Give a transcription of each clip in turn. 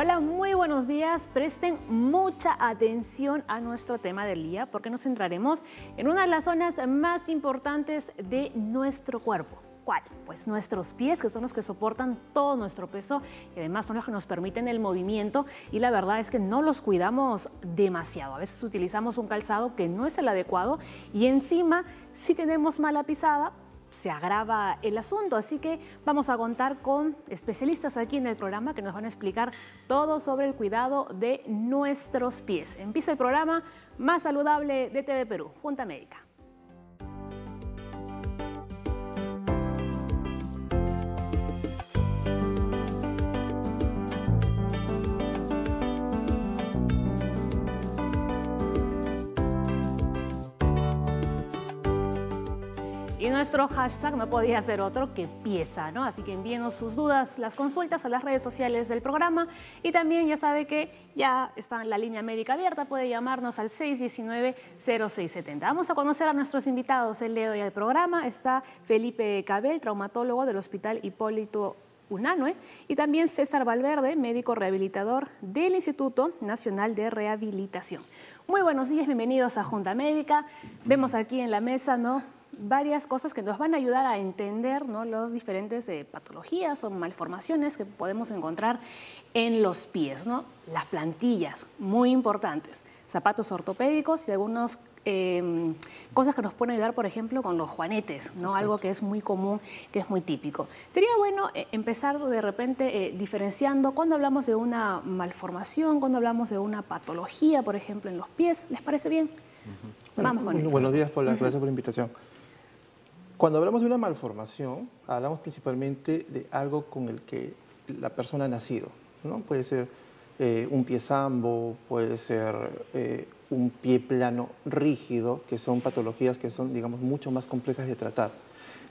Hola, muy buenos días. Presten mucha atención a nuestro tema del día porque nos centraremos en una de las zonas más importantes de nuestro cuerpo. ¿Cuál? Pues nuestros pies, que son los que soportan todo nuestro peso y además son los que nos permiten el movimiento, y la verdad es que no los cuidamos demasiado. A veces utilizamos un calzado que no es el adecuado y encima, si tenemos mala pisada, se agrava el asunto. Así que vamos a contar con especialistas aquí en el programa que nos van a explicar todo sobre el cuidado de nuestros pies. Empieza el programa más saludable de TV Perú, Junta Médica. Y nuestro hashtag no podía ser otro que pieza, ¿no? Así que envíenos sus dudas, las consultas a las redes sociales del programa, y también ya sabe que ya está la línea médica abierta, puede llamarnos al 619-0670. Vamos a conocer a nuestros invitados el día de hoy al programa. Está Felipe Cabel, traumatólogo del Hospital Hipólito Unanue, y también César Valverde, médico rehabilitador del Instituto Nacional de Rehabilitación. Muy buenos días, bienvenidos a Junta Médica. Vemos aquí en la mesa, ¿no?, varias cosas que nos van a ayudar a entender, ¿no?, las diferentes patologías o malformaciones que podemos encontrar en los pies, ¿no? Las plantillas, muy importantes, zapatos ortopédicos y algunas cosas que nos pueden ayudar, por ejemplo, con los juanetes, ¿no? Exacto. Algo que es muy común, que es muy típico. Sería bueno empezar de repente diferenciando cuando hablamos de una malformación, cuando hablamos de una patología, por ejemplo, en los pies. ¿Les parece bien? Bueno, vamos con ello. Buenos días, Paula, gracias por la invitación. Cuando hablamos de una malformación, hablamos principalmente de algo con el que la persona ha nacido, ¿no? Puede ser un pie zambo, puede ser un pie plano rígido, que son patologías que son, digamos, mucho más complejas de tratar.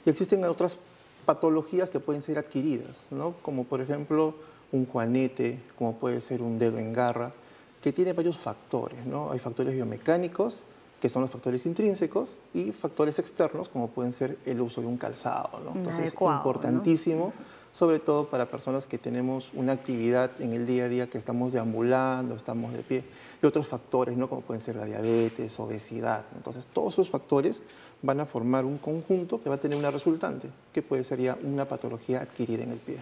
Y existen otras patologías que pueden ser adquiridas, ¿no? Como por ejemplo un juanete, como puede ser un dedo en garra, que tiene varios factores, ¿no? Hay factores biomecánicos, que son los factores intrínsecos, y factores externos, como pueden ser el uso de un calzado, ¿no? Entonces, es importantísimo, ¿no?, sobre todo para personas que tenemos una actividad en el día a día, que estamos deambulando, estamos de pie, y otros factores, ¿no?, como pueden ser la diabetes, obesidad. Entonces, todos esos factores van a formar un conjunto que va a tener una resultante, que puede ser ya una patología adquirida en el pie.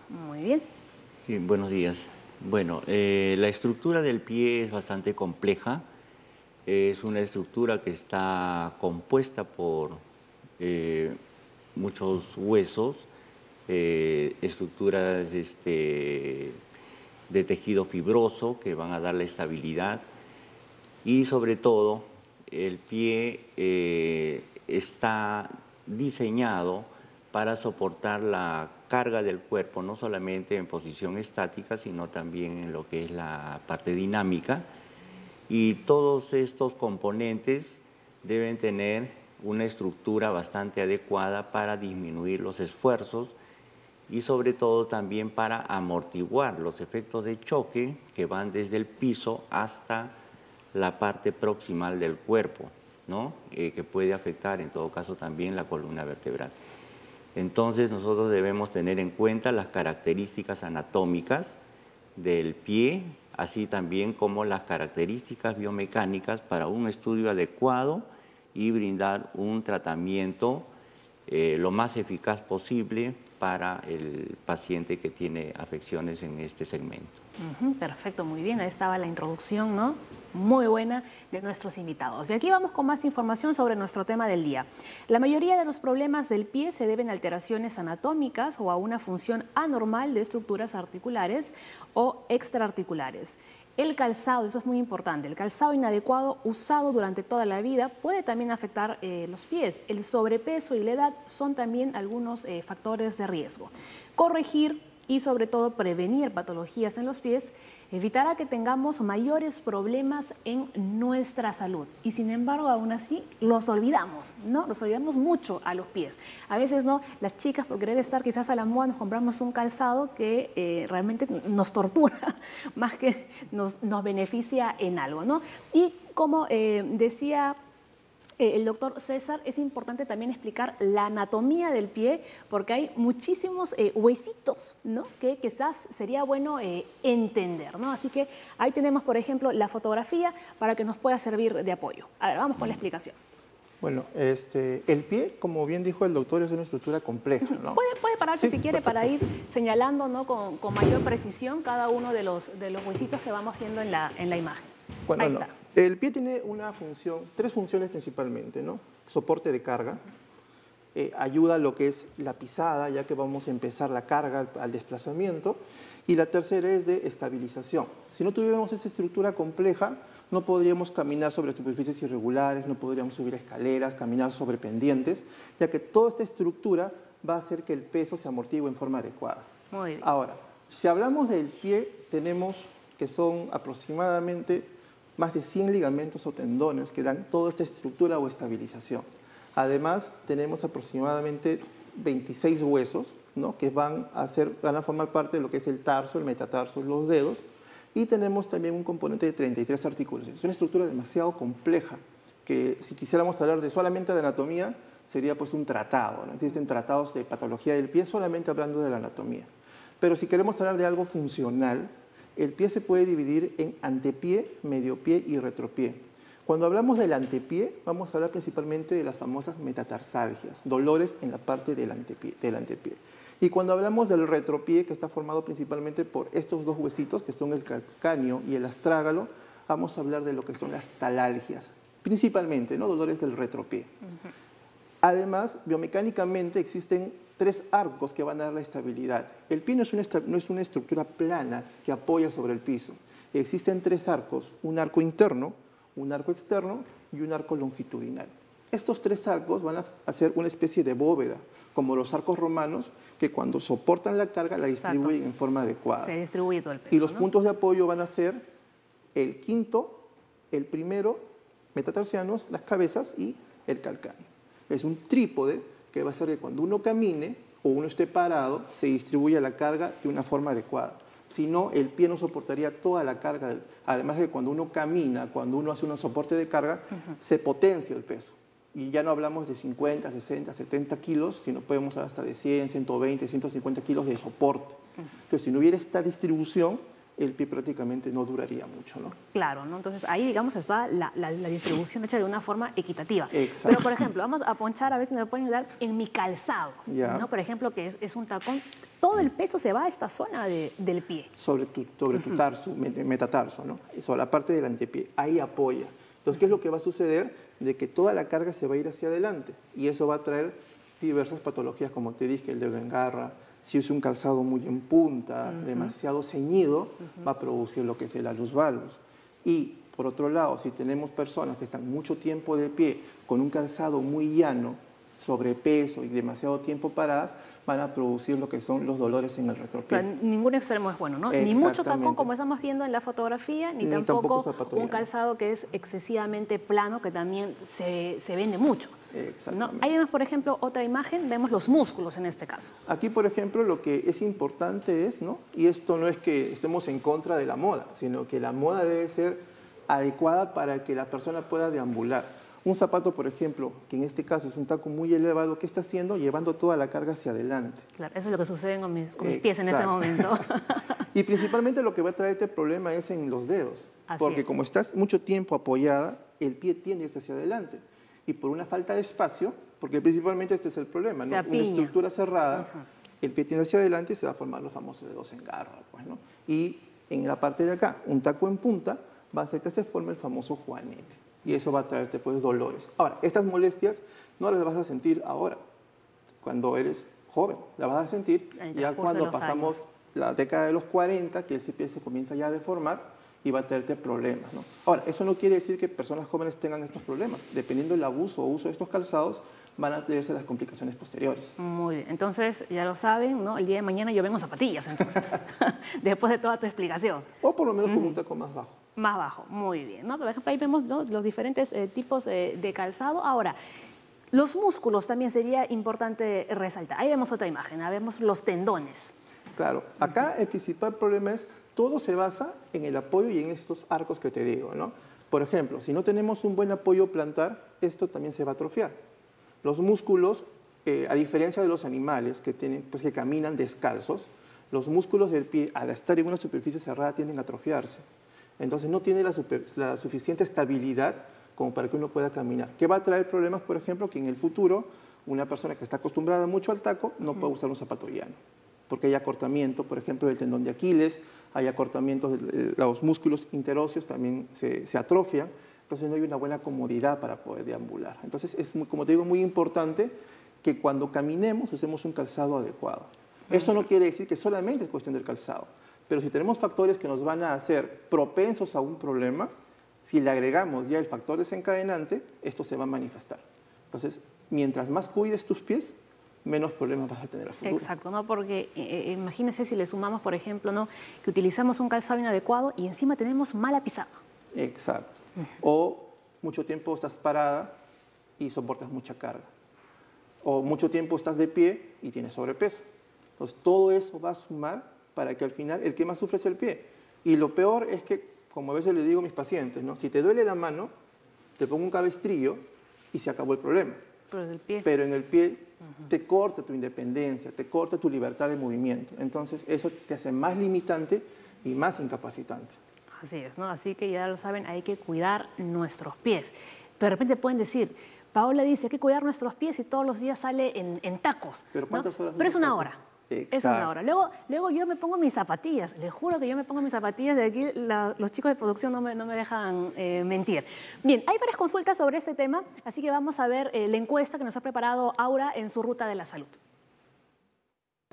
Muy bien. Sí, buenos días. Bueno, la estructura del pie es bastante compleja. Es una estructura que está compuesta por muchos huesos, estructuras de tejido fibroso que van a dar la estabilidad, y sobre todo el pie está diseñado para soportar la carga del cuerpo, no solamente en posición estática, sino también en lo que es la parte dinámica. Y todos estos componentes deben tener una estructura bastante adecuada para disminuir los esfuerzos y sobre todo también para amortiguar los efectos de choque que van desde el piso hasta la parte proximal del cuerpo, ¿no? Que puede afectar en todo caso también la columna vertebral. Entonces nosotros debemos tener en cuenta las características anatómicas del pie, así también como las características biomecánicas para un estudio adecuado y brindar un tratamiento lo más eficaz posible para el paciente que tiene afecciones en este segmento. Perfecto, muy bien. Ahí estaba la introducción, ¿no?, muy buena de nuestros invitados. Y aquí vamos con más información sobre nuestro tema del día. La mayoría de los problemas del pie se deben a alteraciones anatómicas o a una función anormal de estructuras articulares o extraarticulares. El calzado, eso es muy importante, el calzado inadecuado usado durante toda la vida puede también afectar los pies. El sobrepeso y la edad son también algunos factores de riesgo. Corregir y sobre todo prevenir patologías en los pies evitará que tengamos mayores problemas en nuestra salud. Y sin embargo, aún así, los olvidamos, ¿no? Los olvidamos mucho a los pies. A veces, ¿no?, las chicas, por querer estar quizás a la moda, nos compramos un calzado que realmente nos tortura más que nos beneficia en algo, ¿no? Y como decía El doctor César, es importante también explicar la anatomía del pie, porque hay muchísimos huesitos, ¿no?, que quizás sería bueno entender, ¿no? Así que ahí tenemos, por ejemplo, la fotografía para que nos pueda servir de apoyo. A ver, vamos con la explicación. Bueno, el pie, como bien dijo el doctor, es una estructura compleja, ¿no? Puede pararse, Sí, si quiere, perfecto. para ir señalando, ¿no?, con mayor precisión cada uno de los huesitos que vamos viendo en la imagen. Bueno, Ahí no. está. El pie tiene una función, tres funciones principalmente, ¿no? Soporte de carga, ayuda a lo que es la pisada, ya que vamos a empezar la carga al desplazamiento, y la tercera es de estabilización. Si no tuviéramos esa estructura compleja, no podríamos caminar sobre superficies irregulares, no podríamos subir escaleras, caminar sobre pendientes, ya que toda esta estructura va a hacer que el peso se amortigue en forma adecuada. Muy bien. Ahora, si hablamos del pie, tenemos que son aproximadamente más de 100 ligamentos o tendones que dan toda esta estructura o estabilización. Además, tenemos aproximadamente 26 huesos, ¿no?, que van a formar parte de lo que es el tarso, el metatarso, los dedos, y tenemos también un componente de 33 articulaciones. Es una estructura demasiado compleja, que si quisiéramos hablar solamente de anatomía, sería pues un tratado, ¿no? Existen tratados de patología del pie solamente hablando de la anatomía. Pero si queremos hablar de algo funcional, el pie se puede dividir en antepié, mediopié y retropié. Cuando hablamos del antepié, vamos a hablar principalmente de las famosas metatarsalgias, dolores en la parte del antepié. Y cuando hablamos del retropié, que está formado principalmente por estos dos huesitos, que son el calcáneo y el astrágalo, vamos a hablar de lo que son las talalgias, principalmente, ¿no?, dolores del retropié. Además, biomecánicamente existen tres arcos que van a dar la estabilidad. El pie no es una estructura plana que apoya sobre el piso. Existen tres arcos, un arco interno, un arco externo y un arco longitudinal. Estos tres arcos van a hacer una especie de bóveda, como los arcos romanos, que cuando soportan la carga la distribuyen en forma adecuada. Se distribuye todo el peso, Y los ¿no? puntos de apoyo van a ser el quinto, el primero, metatarsianos, las cabezas y el calcáneo. Es un trípode que va a hacer que cuando uno camine o uno esté parado, se distribuya la carga de una forma adecuada. Si no, el pie no soportaría toda la carga. Además de que cuando uno camina, cuando uno hace un soporte de carga, se potencia el peso. Y ya no hablamos de 50, 60, 70 kilos, sino podemos hablar hasta de 100, 120, 150 kilos de soporte. Entonces, si no hubiera esta distribución, el pie prácticamente no duraría mucho, ¿no? Claro, ¿no? Entonces ahí, digamos, está la distribución hecha de una forma equitativa. Exacto. Pero, por ejemplo, vamos a ponchar, a ver si me lo pueden ayudar, en mi calzado, Ya. ¿no? Por ejemplo, que es un tacón, todo el peso se va a esta zona del pie. Sobre tu tarso, metatarso, ¿no? Sobre la parte del antepié, ahí apoya. Entonces, ¿qué es lo que va a suceder? De que toda la carga se va a ir hacia adelante y eso va a traer diversas patologías, como te dije, el dedo en garra. Si es un calzado muy en punta, demasiado ceñido, va a producir lo que es el alus valgus. Y, por otro lado, si tenemos personas que están mucho tiempo de pie con un calzado muy llano, sobrepeso y demasiado tiempo paradas, van a producir lo que son los dolores en el O retropié. sea, ningún extremo es bueno, ¿no? Ni mucho tacón, Exactamente. como estamos viendo en la fotografía, ni Ni tampoco tampoco zapato un llano. calzado que es excesivamente plano, que también se vende mucho, ¿no? Exactamente. Ahí vemos, por ejemplo, otra imagen, vemos los músculos en este caso. Aquí, por ejemplo, lo que es importante es, ¿no?, y esto no es que estemos en contra de la moda, sino que la moda debe ser adecuada para que la persona pueda deambular. Un zapato, por ejemplo, que en este caso es un taco muy elevado, ¿qué está haciendo? Llevando toda la carga hacia adelante. Claro, eso es lo que sucede con mis pies en ese Exacto. momento. Y principalmente lo que va a traerte problema es en los dedos, Así porque es. como estás mucho tiempo apoyada, el pie tiende a irse hacia adelante. Y por una falta de espacio, porque principalmente este es el problema, ¿no? Se Una apiña. estructura cerrada, el pie tiende hacia adelante y se va a formar los famosos dedos en garra, pues, ¿no? Y en la parte de acá, un taco en punta va a hacer que se forme el famoso juanete. Y eso va a traerte pues dolores. Ahora, estas molestias no las vas a sentir ahora, cuando eres joven, las vas a sentir En el ya transcurso de cuando los pasamos años. la década de los 40, que el pie se comienza ya a deformar y va a traerte problemas, ¿no? Ahora, eso no quiere decir que personas jóvenes tengan estos problemas. Dependiendo del abuso o uso de estos calzados, van a tenerse las complicaciones posteriores. Muy bien, entonces ya lo saben, ¿no? El día de mañana yo vengo en zapatillas, entonces, después de toda tu explicación. O por lo menos con un taco más bajo. Más bajo, muy bien, ¿no? Por ejemplo, ahí vemos, ¿no?, los diferentes tipos de calzado. Ahora, los músculos también sería importante resaltar. Ahí vemos otra imagen, ahí vemos los tendones. Claro, acá el principal problema es, todo se basa en el apoyo y en estos arcos que te digo, ¿no? Por ejemplo, si no tenemos un buen apoyo plantar, esto también se va a atrofiar. Los músculos, a diferencia de los animales que caminan descalzos, los músculos del pie, al estar en una superficie cerrada, tienden a atrofiarse. Entonces no tiene la suficiente estabilidad como para que uno pueda caminar. ¿Qué va a traer problemas, por ejemplo? Que en el futuro una persona que está acostumbrada mucho al taco no puede usar un zapato llano, porque hay acortamiento, por ejemplo, del tendón de Aquiles, hay acortamientos de los músculos interóseos, también se atrofian, entonces no hay una buena comodidad para poder deambular. Entonces es, como te digo, muy importante que cuando caminemos usemos un calzado adecuado. Eso no quiere decir que solamente es cuestión del calzado, pero si tenemos factores que nos van a hacer propensos a un problema, si le agregamos ya el factor desencadenante, esto se va a manifestar. Entonces, mientras más cuides tus pies, menos problemas vas a tener a futuro. Exacto, ¿no? Porque imagínense si le sumamos, por ejemplo, ¿no?, que utilizamos un calzado inadecuado y encima tenemos mala pisada. Exacto. O mucho tiempo estás parada y soportas mucha carga. O mucho tiempo estás de pie y tienes sobrepeso. Entonces, todo eso va a sumar para que al final el que más sufre es el pie. Y lo peor es que, como a veces le digo a mis pacientes, ¿no?, si te duele la mano, te pongo un cabestrillo y se acabó el problema. Pero en el pie te corta tu independencia, te corta tu libertad de movimiento. Entonces, eso te hace más limitante y más incapacitante. Así es, ¿no? Así que ya lo saben, hay que cuidar nuestros pies. Pero de repente pueden decir, Paola dice, hay que cuidar nuestros pies y todos los días sale en tacos. ¿Pero cuántas horas? Pero es una hora. Exacto. Es una hora. Luego yo me pongo mis zapatillas. Les juro que yo me pongo mis zapatillas. De aquí los chicos de producción no me dejan mentir. Bien, hay varias consultas sobre este tema, así que vamos a ver la encuesta que nos ha preparado Aura en su ruta de la salud.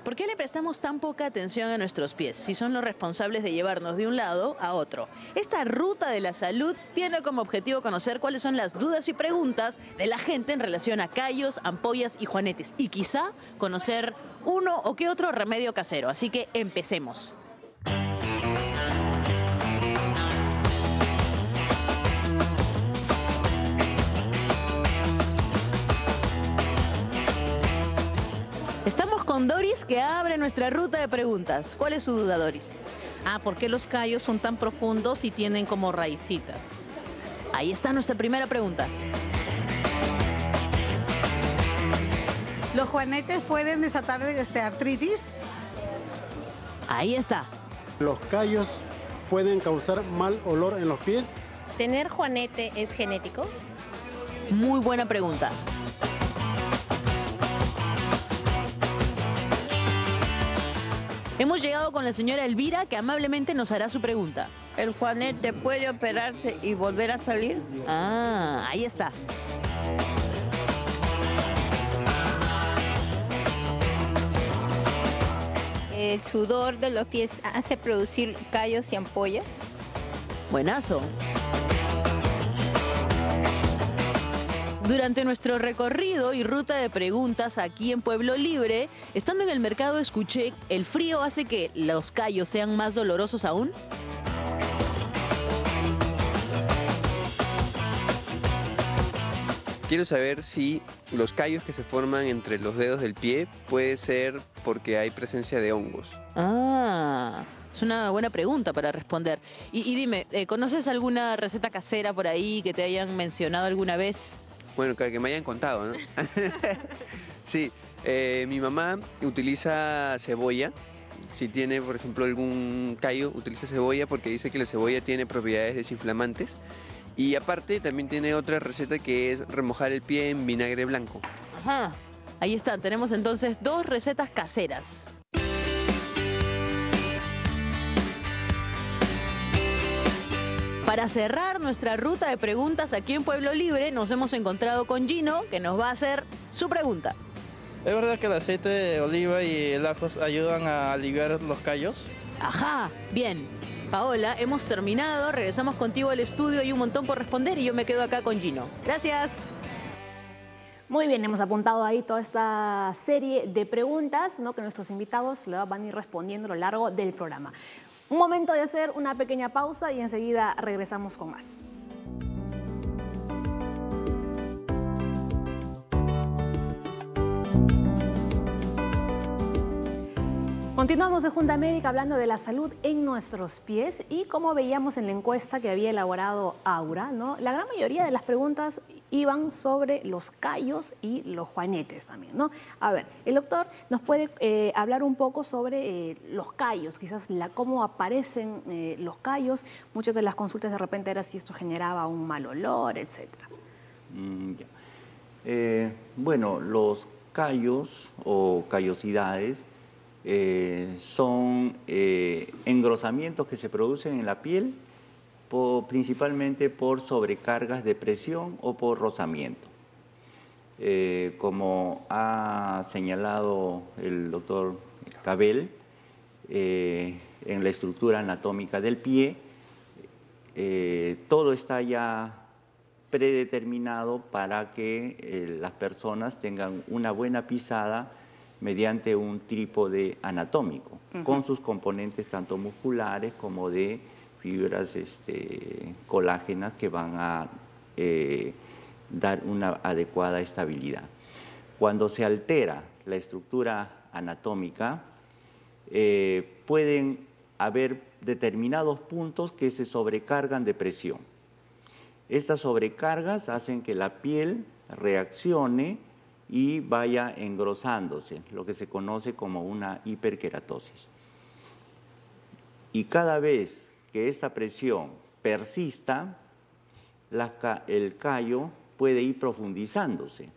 ¿Por qué le prestamos tan poca atención a nuestros pies si son los responsables de llevarnos de un lado a otro? Esta ruta de la salud tiene como objetivo conocer cuáles son las dudas y preguntas de la gente en relación a callos, ampollas y juanetes y quizá conocer uno o qué otro remedio casero. Así que empecemos. Estamos con Doris, que abre nuestra ruta de preguntas. ¿Cuál es su duda, Doris? ¿Por qué los callos son tan profundos y tienen como raicitas? Ahí está nuestra primera pregunta. ¿Los juanetes pueden desatar artritis? Ahí está. ¿Los callos pueden causar mal olor en los pies? ¿Tener juanete es genético? Muy buena pregunta. Hemos llegado con la señora Elvira, que amablemente nos hará su pregunta. ¿El juanete puede operarse y volver a salir? Ahí está. ¿El sudor de los pies hace producir callos y ampollas? Buenazo. Durante nuestro recorrido y ruta de preguntas aquí en Pueblo Libre, estando en el mercado escuché, ¿el frío hace que los callos sean más dolorosos aún? Quiero saber si los callos que se forman entre los dedos del pie puede ser porque hay presencia de hongos. Es una buena pregunta para responder. Y dime, ¿conoces alguna receta casera por ahí que te hayan mencionado alguna vez? Bueno, que me hayan contado, ¿no? Sí, mi mamá utiliza cebolla. Si tiene, por ejemplo, algún callo, utiliza cebolla porque dice que la cebolla tiene propiedades desinflamantes. Y aparte también tiene otra receta que es remojar el pie en vinagre blanco. Ajá, ahí están. Tenemos entonces 2 recetas caseras. Para cerrar nuestra ruta de preguntas aquí en Pueblo Libre, nos hemos encontrado con Gino, que nos va a hacer su pregunta. ¿Es verdad que el aceite de oliva y el ajo ayudan a aliviar los callos? Ajá, bien. Paola, hemos terminado, regresamos contigo al estudio, hay un montón por responder y yo me quedo acá con Gino. Gracias. Muy bien, hemos apuntado ahí toda esta serie de preguntas, ¿no?, que nuestros invitados le van a ir respondiendo a lo largo del programa. Un momento de hacer una pequeña pausa y enseguida regresamos con más. Continuamos de Junta Médica hablando de la salud en nuestros pies y como veíamos en la encuesta que había elaborado Aura, ¿no? La gran mayoría de las preguntas iban sobre los callos y los juanetes también, ¿no? A ver, el doctor nos puede hablar un poco sobre los callos, quizás cómo aparecen los callos. Muchas de las consultas de repente era si esto generaba un mal olor, etcétera. Bueno, los callos o callosidades son engrosamientos que se producen en la piel principalmente por sobrecargas de presión o por rozamiento. Como ha señalado el doctor Cabell, en la estructura anatómica del pie, todo está ya predeterminado para que las personas tengan una buena pisada mediante un trípode anatómico, con sus componentes tanto musculares como de fibras colágenas que van a dar una adecuada estabilidad. Cuando se altera la estructura anatómica, pueden haber determinados puntos que se sobrecargan de presión. Estas sobrecargas hacen que la piel reaccione y vaya engrosándose, lo que se conoce como una hiperkeratosis. Y cada vez que esta presión persista, el callo puede ir profundizándose,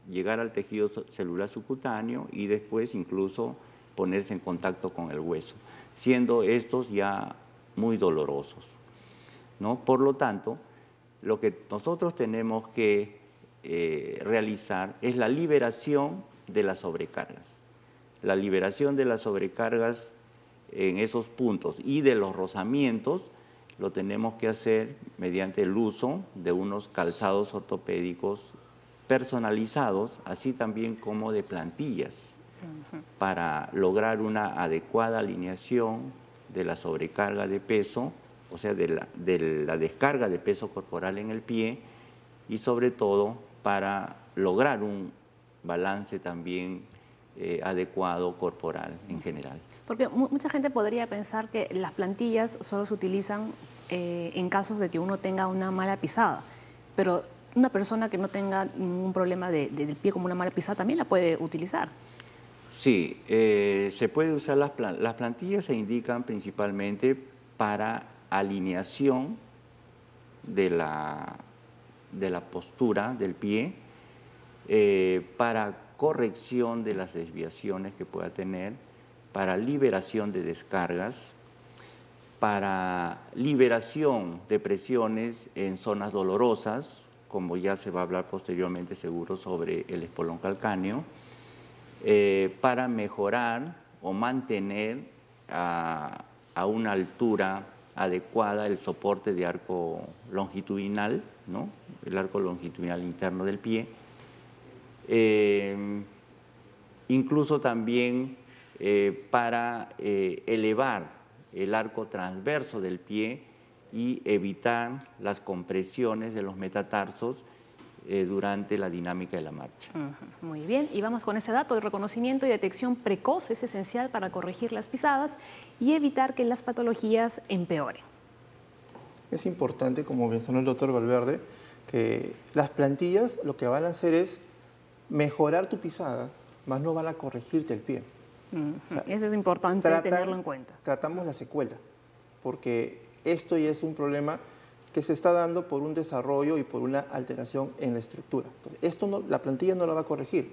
llegar al tejido celular subcutáneo y después incluso ponerse en contacto con el hueso, siendo estos ya muy dolorosos, ¿no? Por lo tanto, lo que nosotros tenemos que realizar es la liberación de las sobrecargas. La liberación de las sobrecargas en esos puntos y de los rozamientos lo tenemos que hacer mediante el uso de unos calzados ortopédicos personalizados, así también como de plantillas, para lograr una adecuada alineación de la sobrecarga de peso, o sea, de la descarga de peso corporal en el pie y sobre todo para lograr un balance también adecuado corporal en general. Porque mucha gente podría pensar que las plantillas solo se utilizan en casos de que uno tenga una mala pisada, pero una persona que no tenga ningún problema del pie como una mala pisada también la puede utilizar. Sí, se puede usar las plantillas, se indican principalmente para alineación de la postura del pie, para corrección de las desviaciones que pueda tener, para liberación de descargas, para liberación de presiones en zonas dolorosas, como ya se va a hablar posteriormente seguro sobre el espolón calcáneo, para mejorar o mantener a una altura adecuada el soporte de arco longitudinal, ¿no? El arco longitudinal interno del pie, incluso también para elevar el arco transverso del pie y evitar las compresiones de los metatarsos durante la dinámica de la marcha. Muy bien, y vamos con ese dato de reconocimiento y detección precoz. Es esencial para corregir las pisadas y evitar que las patologías empeoren. Es importante, como mencionó el doctor Valverde, que las plantillas lo que van a hacer es mejorar tu pisada, más no van a corregirte el pie. O sea, eso es importante tenerlo en cuenta. Tratamos la secuela, porque esto ya es un problema que se está dando por un desarrollo y por una alteración en la estructura. Entonces, la plantilla no la va a corregir.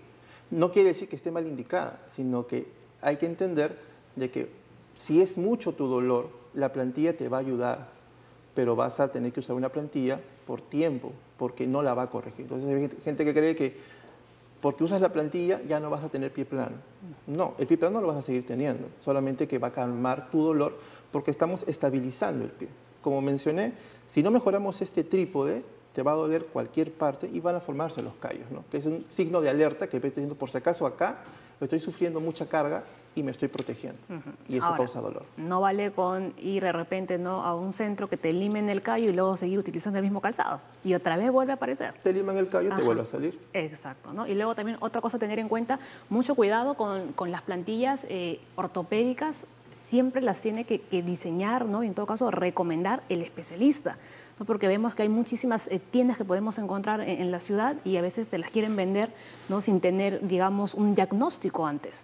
No quiere decir que esté mal indicada, sino que hay que entender de que si es mucho tu dolor, la plantilla te va a ayudar, pero vas a tener que usar una plantilla por tiempo, porque no la va a corregir. Entonces hay gente que cree que porque usas la plantilla ya no vas a tener pie plano. No, el pie plano lo vas a seguir teniendo, solamente que va a calmar tu dolor porque estamos estabilizando el pie. Como mencioné, si no mejoramos este trípode, te va a doler cualquier parte y van a formarse los callos, ¿no? Que es un signo de alerta que estoy diciendo, por si acaso acá estoy sufriendo mucha carga y me estoy protegiendo. Y eso Ahora, causa dolor. No vale con ir de repente a un centro que te limen el callo y luego seguir utilizando el mismo calzado. Y otra vez vuelve a aparecer. Te liman el callo, te vuelve a salir. Exacto, ¿no? Y luego también otra cosa a tener en cuenta, mucho cuidado con las plantillas ortopédicas. Siempre las tiene que diseñar, ¿no? Y en todo caso recomendar el especialista, ¿no? Porque vemos que hay muchísimas tiendas que podemos encontrar en la ciudad y a veces te las quieren vender, ¿no? Sin tener, digamos, un diagnóstico antes.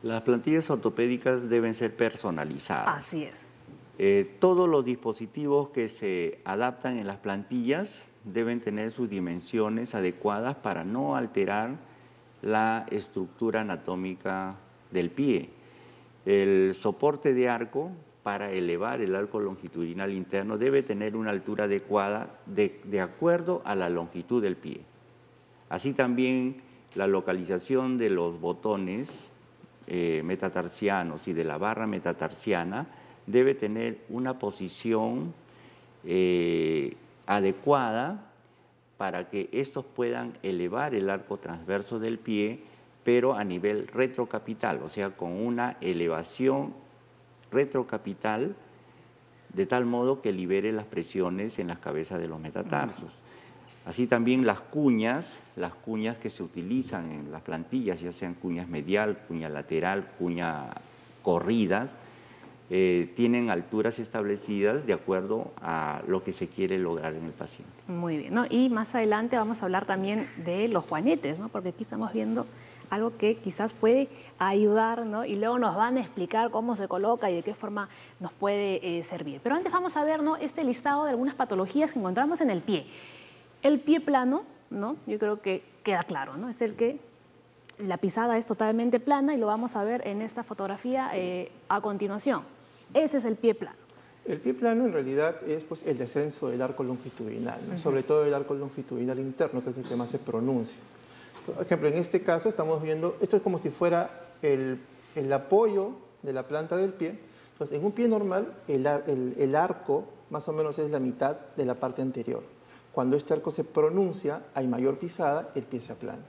Las plantillas ortopédicas deben ser personalizadas. Así es. Todos los dispositivos que se adaptan en las plantillas deben tener sus dimensiones adecuadas para no alterar la estructura anatómica del pie. El soporte de arco, para elevar el arco longitudinal interno, debe tener una altura adecuada de acuerdo a la longitud del pie. Así también la localización de los botones metatarsianos y de la barra metatarsiana debe tener una posición adecuada para que estos puedan elevar el arco transverso del pie, pero a nivel retrocapital, o sea, con una elevación retrocapital de tal modo que libere las presiones en las cabezas de los metatarsos. Así también las cuñas que se utilizan en las plantillas, ya sean cuñas medial, cuña lateral, cuña corridas, tienen alturas establecidas de acuerdo a lo que se quiere lograr en el paciente. Muy bien, ¿no? Y más adelante vamos a hablar también de los juanetes, ¿no? Porque aquí estamos viendo algo que quizás puede ayudar, ¿no? Y luego nos van a explicar cómo se coloca y de qué forma nos puede servir. Pero antes vamos a ver, ¿no? Este listado de algunas patologías que encontramos en el pie. El pie plano, ¿no? Yo creo que queda claro, ¿no? Es el que la pisada es totalmente plana y lo vamos a ver en esta fotografía a continuación. Ese es el pie plano. El pie plano en realidad es pues, el descenso del arco longitudinal, ¿no? Sobre todo el arco longitudinal interno, que es el que más se pronuncia. Por ejemplo, en este caso estamos viendo, esto es como si fuera el apoyo de la planta del pie. Entonces, en un pie normal, el arco más o menos es la mitad de la parte anterior. Cuando este arco se pronuncia, hay mayor pisada, el pie se aplana.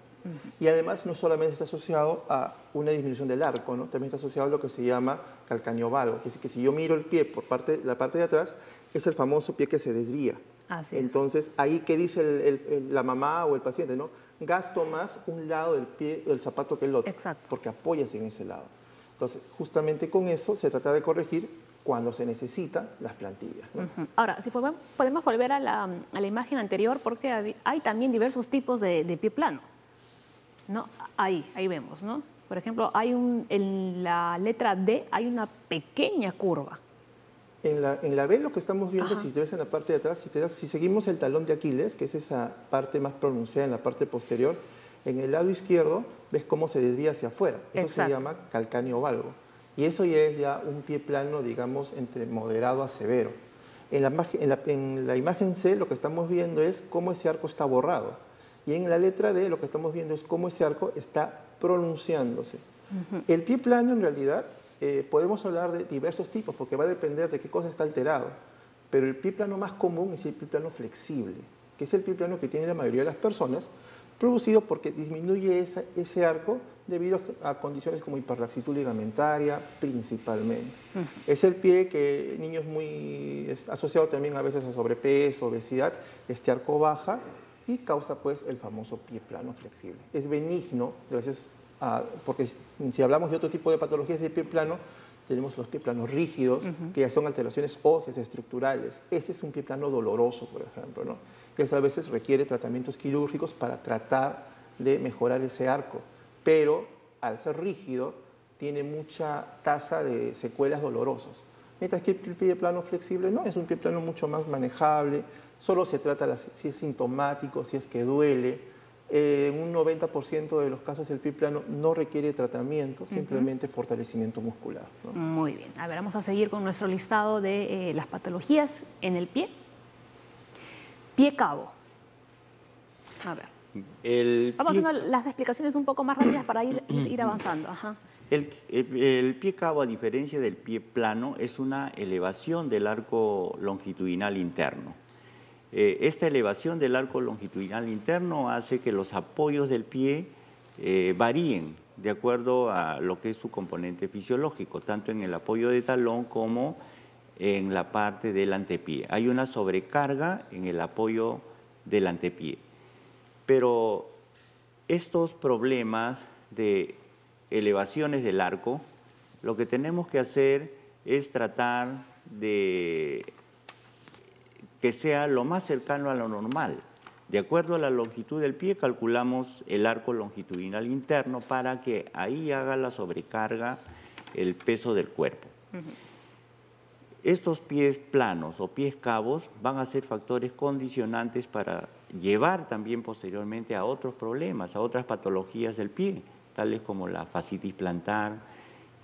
Y además no solamente está asociado a una disminución del arco, ¿no? También está asociado a lo que se llama calcáneo valgo, que es que si yo miro el pie por la parte de atrás, es el famoso pie que se desvía. Así es. Entonces, ahí que dice la mamá o el paciente, ¿no? Gasto más un lado del pie del zapato que el otro. Exacto. Porque apoyas en ese lado. Entonces, justamente con eso se trata de corregir cuando se necesita las plantillas, ¿no? Ahora, si podemos volver a la imagen anterior, porque hay también diversos tipos de pie plano, ¿no? Ahí vemos, ¿no? Por ejemplo, en la letra D hay una pequeña curva. En la B lo que estamos viendo, si te ves en la parte de atrás, si seguimos el talón de Aquiles, que es esa parte más pronunciada en la parte posterior, en el lado izquierdo ves cómo se desvía hacia afuera. Eso se llama calcáneo valgo. Y eso ya es un pie plano, digamos, entre moderado a severo. En la imagen C lo que estamos viendo es cómo ese arco está borrado. Y en la letra D lo que estamos viendo es cómo ese arco está pronunciándose. El pie plano, en realidad, podemos hablar de diversos tipos, porque va a depender de qué cosa está alterado. Pero el pie plano más común es el pie plano flexible, que es el pie plano que tiene la mayoría de las personas, producido porque disminuye ese arco debido a condiciones como hiperlaxitud ligamentaria, principalmente. Es el pie que niños asociado también a veces a sobrepeso, obesidad, este arco baja y causa pues el famoso pie plano flexible. Es benigno, gracias porque si hablamos de otro tipo de patologías de pie plano, tenemos los pie planos rígidos, que ya son alteraciones óseas, estructurales. Ese es un pie plano doloroso, por ejemplo, ¿no? Que a veces requiere tratamientos quirúrgicos para tratar de mejorar ese arco. Pero al ser rígido, tiene mucha tasa de secuelas dolorosas. Mientras que el pie plano flexible no, es un pie plano mucho más manejable, solo se trata si es sintomático, si es que duele. En un 90% de los casos el pie plano no requiere tratamiento, simplemente fortalecimiento muscular, ¿no? Muy bien. A ver, vamos a seguir con nuestro listado de las patologías en el pie. Pie cabo. A ver. Vamos haciendo las explicaciones un poco más rápidas para ir avanzando. El pie cabo, a diferencia del pie plano, es una elevación del arco longitudinal interno. Esta elevación del arco longitudinal interno hace que los apoyos del pie varíen de acuerdo a lo que es su componente fisiológico, tanto en el apoyo de talón como en la parte del antepié. Hay una sobrecarga en el apoyo del antepié. Pero estos problemas de elevaciones del arco, lo que tenemos que hacer es tratar de que sea lo más cercano a lo normal. De acuerdo a la longitud del pie, calculamos el arco longitudinal interno para que ahí haga la sobrecarga el peso del cuerpo. Estos pies planos o pies cabos van a ser factores condicionantes para llevar también posteriormente a otros problemas, a otras patologías del pie, tales como la fascitis plantar,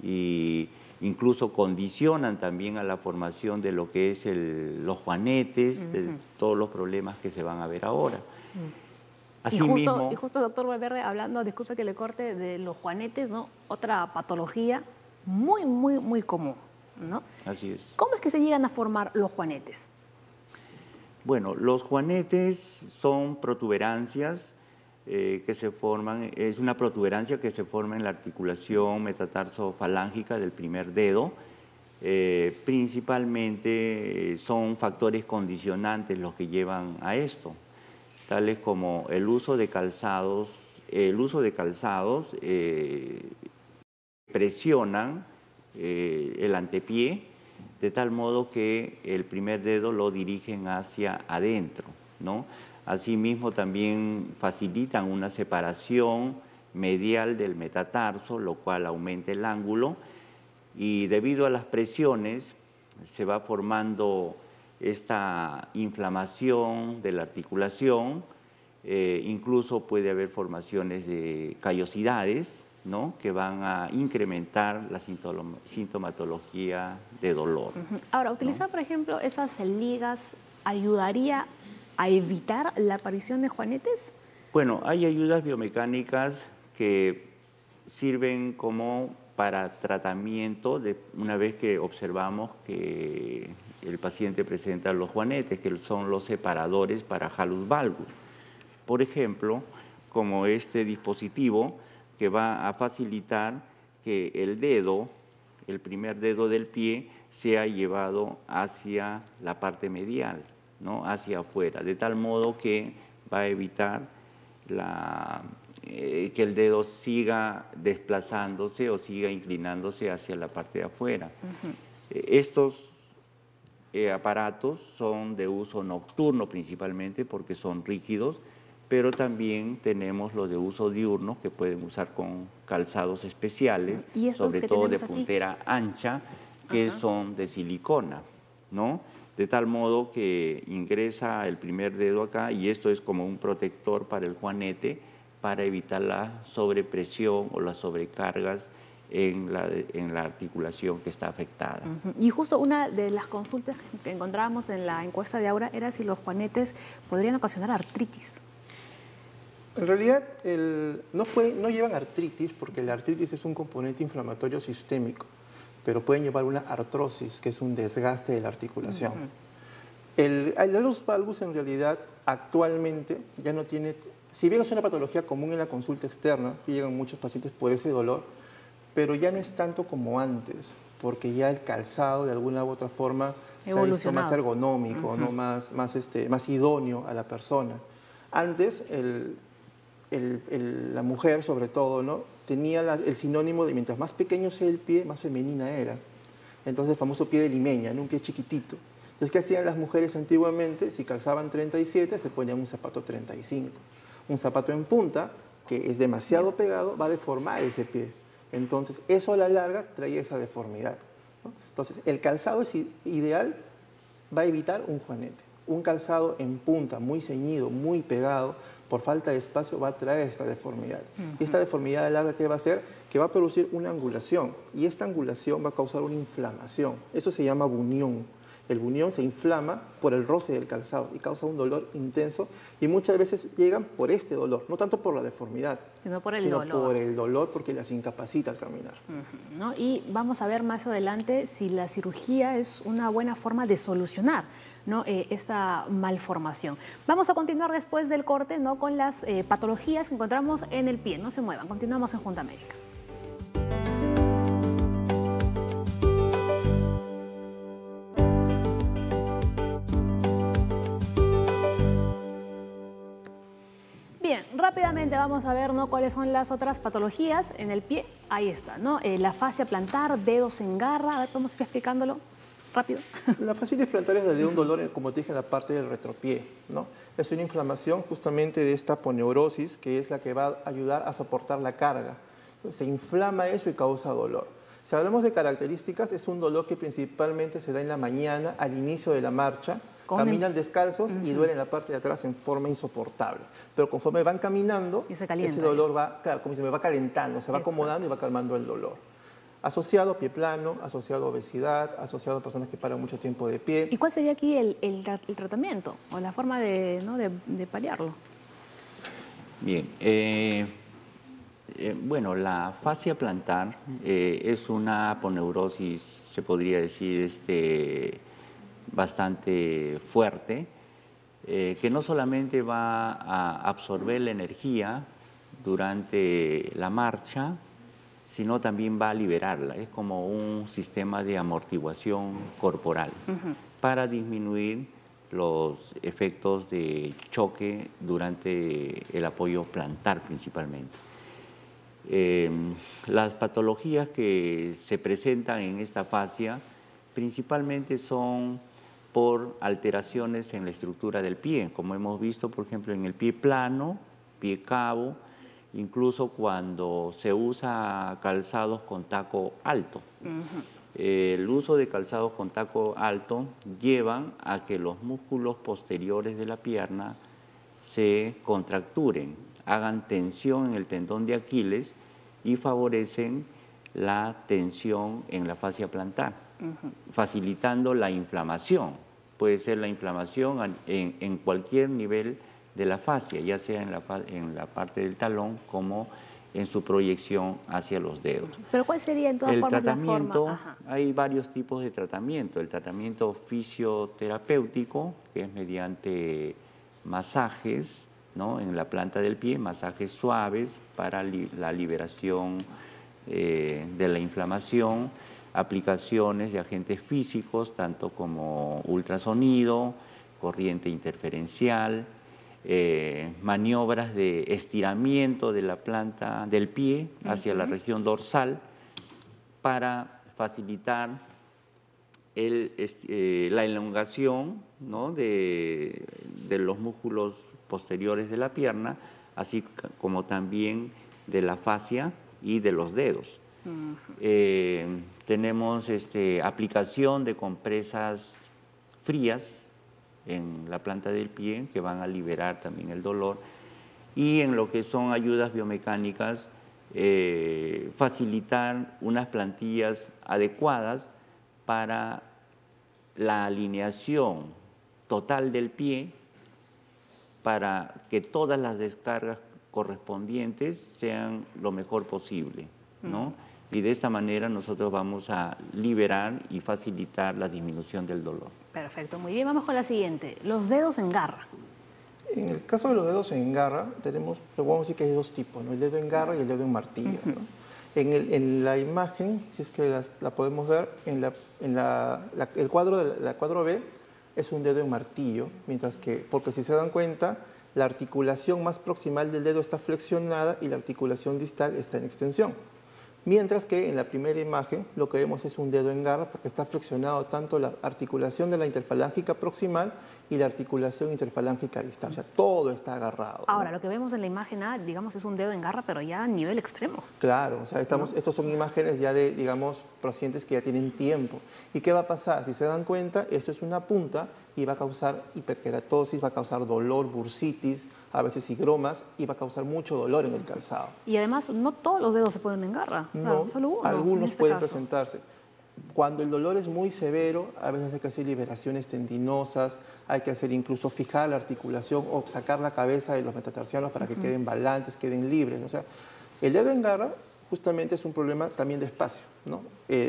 y incluso condicionan también a la formación de lo que es los juanetes, de todos los problemas que se van a ver ahora. Y justo, doctor Valverde, hablando, disculpe que le corte, de los juanetes, ¿no? Otra patología muy común, ¿no? Así es. ¿Cómo es que se llegan a formar los juanetes? Bueno, los juanetes son protuberancias que se forman, es una protuberancia que se forma en la articulación metatarsofalángica del primer dedo. Principalmente son factores condicionantes los que llevan a esto, tales como el uso de calzados presionan el antepié de tal modo que el primer dedo lo dirigen hacia adentro, ¿no? Asimismo también facilitan una separación medial del metatarso, lo cual aumenta el ángulo, y debido a las presiones se va formando esta inflamación de la articulación, incluso puede haber formaciones de callosidades, ¿no? Que van a incrementar la sintomatología de dolor. Ahora, utilizar, ¿no? Por ejemplo, esas ligas ayudaría a evitar la aparición de juanetes. Bueno, hay ayudas biomecánicas que sirven como para tratamiento una vez que observamos que el paciente presenta los juanetes, que son los separadores para hallux valgus. Por ejemplo, como este dispositivo que va a facilitar que el primer dedo del pie, sea llevado hacia la parte medial, ¿no? Hacia afuera, de tal modo que va a evitar que el dedo siga desplazándose o siga inclinándose hacia la parte de afuera. Estos aparatos son de uso nocturno principalmente porque son rígidos, pero también tenemos los de uso diurno que pueden usar con calzados especiales, sobre todo de puntera ancha, que son de silicona, ¿no? De tal modo que ingresa el primer dedo acá y esto es como un protector para el juanete para evitar la sobrepresión o las sobrecargas en la articulación que está afectada. Y justo una de las consultas que encontrábamos en la encuesta de Aura era si los juanetes podrían ocasionar artritis. En realidad no llevan artritis porque la artritis es un componente inflamatorio sistémico, pero pueden llevar una artrosis, que es un desgaste de la articulación. El hallux valgus en realidad actualmente ya no tiene, si bien es una patología común en la consulta externa, que llegan muchos pacientes por ese dolor, pero ya no es tanto como antes, porque ya el calzado de alguna u otra forma se ha visto más ergonómico, ¿no? más idóneo a la persona. Antes la mujer, sobre todo, ¿no? tenía el sinónimo de mientras más pequeño sea el pie, más femenina era. Entonces el famoso pie de limeña, ¿no? Un pie chiquitito. Entonces, ¿qué hacían las mujeres antiguamente? Si calzaban 37, se ponían un zapato 35. Un zapato en punta, que es demasiado pegado, va a deformar ese pie. Entonces, eso a la larga traía esa deformidad, ¿no? Entonces, el calzado es ideal, va a evitar un juanete. Un calzado en punta, muy ceñido, muy pegado, por falta de espacio va a traer esta deformidad. Y esta deformidad a la larga, ¿qué va a hacer? Que va a producir una angulación. Y esta angulación va a causar una inflamación. Eso se llama bunión. El bunión se inflama por el roce del calzado y causa un dolor intenso y muchas veces llegan por este dolor, no tanto por la deformidad, sino por el sino dolor. por el dolor porque las incapacita al caminar. ¿No? Y vamos a ver más adelante si la cirugía es una buena forma de solucionar, ¿no? Esta malformación. Vamos a continuar después del corte, ¿no? Con las patologías que encontramos en el pie. No se muevan, continuamos en Junta Médica. Bien, rápidamente vamos a ver, ¿no? Cuáles son las otras patologías en el pie. Ahí está, ¿no? La fascia plantar, dedos en garra. A ver, podemos ir explicándolo rápido. La fascitis plantar es de un dolor, como te dije, en la parte del retropié, ¿no? Es una inflamación justamente de esta aponeurosis, que es la que va a ayudar a soportar la carga. Se inflama eso y causa dolor. Si hablamos de características, es un dolor que principalmente se da en la mañana, al inicio de la marcha. Caminan descalzos y duelen la parte de atrás en forma insoportable. Pero conforme van caminando, ese dolor va, claro, como se me va calentando, se va acomodando y va calmando el dolor. Asociado a pie plano, asociado a obesidad, asociado a personas que paran mucho tiempo de pie. ¿Y cuál sería aquí el tratamiento o la forma de, ¿no? de paliarlo? Bien, bueno, la fascia plantar es una aponeurosis, se podría decir, bastante fuerte, que no solamente va a absorber la energía durante la marcha, sino también va a liberarla. Es como un sistema de amortiguación corporal para disminuir los efectos de choque durante el apoyo plantar principalmente. Las patologías que se presentan en esta fascia principalmente son por alteraciones en la estructura del pie, como hemos visto, por ejemplo, en el pie plano, pie cabo, incluso cuando se usa calzados con taco alto. El uso de calzados con taco alto llevan a que los músculos posteriores de la pierna se contracturen, hagan tensión en el tendón de Aquiles y favorecen la tensión en la fascia plantar, facilitando la inflamación. Puede ser la inflamación en cualquier nivel de la fascia, ya sea en la parte del talón como en su proyección hacia los dedos. ¿Pero cuál sería en todas formas la forma? Hay varios tipos de tratamiento. El tratamiento fisioterapéutico, que es mediante masajes, ¿no? En la planta del pie, masajes suaves para la liberación de la inflamación, aplicaciones de agentes físicos, tanto como ultrasonido, corriente interferencial, maniobras de estiramiento de la planta del pie hacia la región dorsal para facilitar la elongación, ¿no? de los músculos posteriores de la pierna, así como también de la fascia y de los dedos. Tenemos aplicación de compresas frías en la planta del pie que van a liberar también el dolor, y en lo que son ayudas biomecánicas, facilitar unas plantillas adecuadas para la alineación total del pie, para que todas las descargas correspondientes sean lo mejor posible, ¿no? Y de esta manera nosotros vamos a liberar y facilitar la disminución del dolor. Perfecto, muy bien. Vamos con la siguiente. Los dedos en garra. En el caso de los dedos en garra, podemos decir que hay dos tipos, ¿no? El dedo en garra y el dedo en martillo, ¿no? En la imagen, si es que la podemos ver, el cuadro B es un dedo en martillo, mientras que, porque si se dan cuenta, la articulación más proximal del dedo está flexionada y la articulación distal está en extensión. Mientras que en la primera imagen lo que vemos es un dedo en garra porque está flexionado tanto la articulación de la interfalángica proximal y la articulación interfalángica distal. O sea, todo está agarrado. Ahora, ¿no? lo que vemos en la imagen A, digamos, es un dedo en garra, pero ya a nivel extremo. Claro, o sea, estos son imágenes ya de, digamos, pacientes que ya tienen tiempo. ¿Y qué va a pasar? Si se dan cuenta, esto es una punta y va a causar hiperkeratosis, va a causar dolor, bursitis, a veces higromas, y va a causar mucho dolor en el calzado. Y además, no todos los dedos se ponen en garra, No, o sea, solo uno. algunos pueden presentarse. Cuando el dolor es muy severo, a veces hay que hacer liberaciones tendinosas, hay que hacer incluso fijar la articulación o sacar la cabeza de los metatarsianos para que queden balantes, queden libres. O sea, el dedo en garra justamente es un problema también de espacio, ¿no?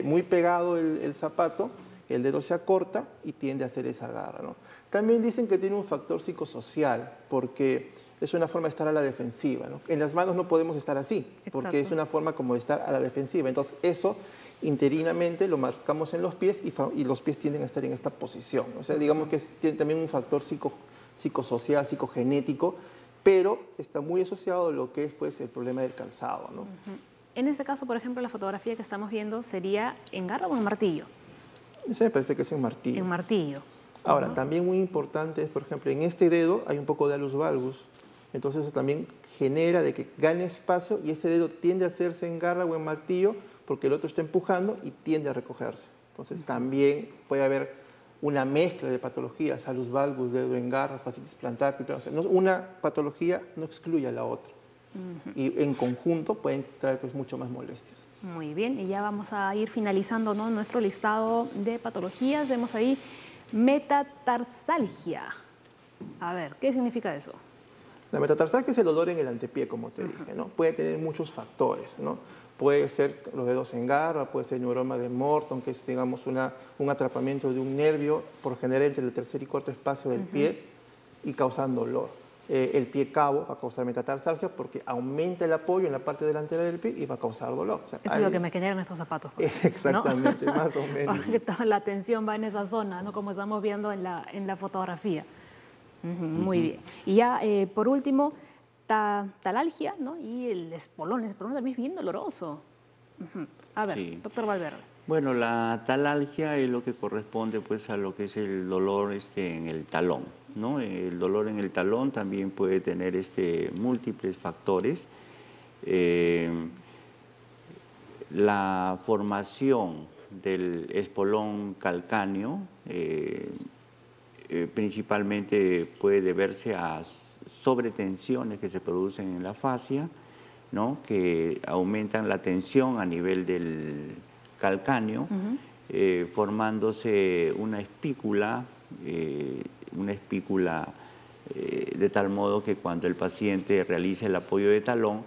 Muy pegado el zapato, el dedo se acorta y tiende a hacer esa garra, ¿no? También dicen que tiene un factor psicosocial, porque es una forma de estar a la defensiva, ¿no? En las manos no podemos estar así, porque es una forma como de estar a la defensiva. Entonces, eso interinamente lo marcamos en los pies y los pies tienden a estar en esta posición. O sea, digamos que tiene también un factor psicosocial, psicogenético, pero está muy asociado a lo que es, pues, el problema del calzado, ¿no? En este caso, por ejemplo, la fotografía que estamos viendo sería en garra o en martillo. Ese me parece que es en martillo. En martillo. Ahora, también muy importante es, por ejemplo, en este dedo hay un poco de alus valgus, entonces eso también genera de que gane espacio y ese dedo tiende a hacerse en garra o en martillo porque el otro está empujando y tiende a recogerse. Entonces también puede haber una mezcla de patologías, alus valgus, dedo en garra, fascitis plantar, una patología no excluye a la otra. Y en conjunto pueden traer, pues, mucho más molestias. Muy bien, y ya vamos a ir finalizando, ¿no?, nuestro listado de patologías. Vemos ahí metatarsalgia. A ver, ¿qué significa eso? La metatarsalgia es el dolor en el antepié, como te dije, ¿no? Puede tener muchos factores, ¿no? Puede ser los dedos en garra, puede ser neuroma de Morton, que es, digamos, un atrapamiento de un nervio, por general entre el tercer y cuarto espacio del pie, y causan dolor. El pie cabo va a causar metatarsalgia porque aumenta el apoyo en la parte delantera del pie y va a causar dolor. O sea, eso es lo que me generan estos zapatos. Exactamente, ¿no? Más o menos. Porque toda la tensión va en esa zona, ¿no?, como estamos viendo en la fotografía. Muy bien. Y ya, por último, talalgia, ¿no?, y el espolón. El espolón también es bien doloroso. A ver, doctor Valverde. Bueno, la talalgia es lo que corresponde, pues, a lo que es el dolor en el talón, ¿no? El dolor en el talón también puede tener múltiples factores. La formación del espolón calcáneo principalmente puede deberse a sobretensiones que se producen en la fascia, ¿no?, que aumentan la tensión a nivel del calcáneo, formándose una espícula de tal modo que cuando el paciente realiza el apoyo de talón,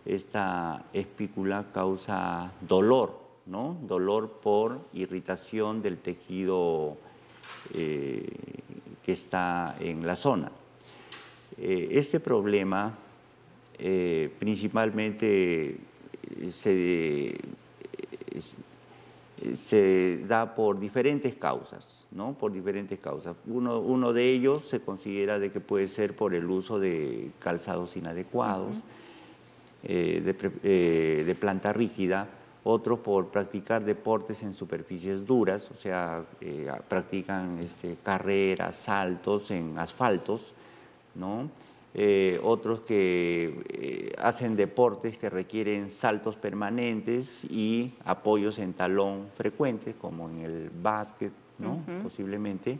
esta espícula causa dolor, ¿no? Dolor por irritación del tejido que está en la zona. Este problema principalmente se da por diferentes causas, ¿no? Por diferentes causas. Uno de ellos se considera de que puede ser por el uso de calzados inadecuados, de planta rígida, otro por practicar deportes en superficies duras, o sea, practican carreras, saltos en asfaltos, ¿no? Otros que hacen deportes que requieren saltos permanentes y apoyos en talón frecuentes, como en el básquet, ¿no? Posiblemente,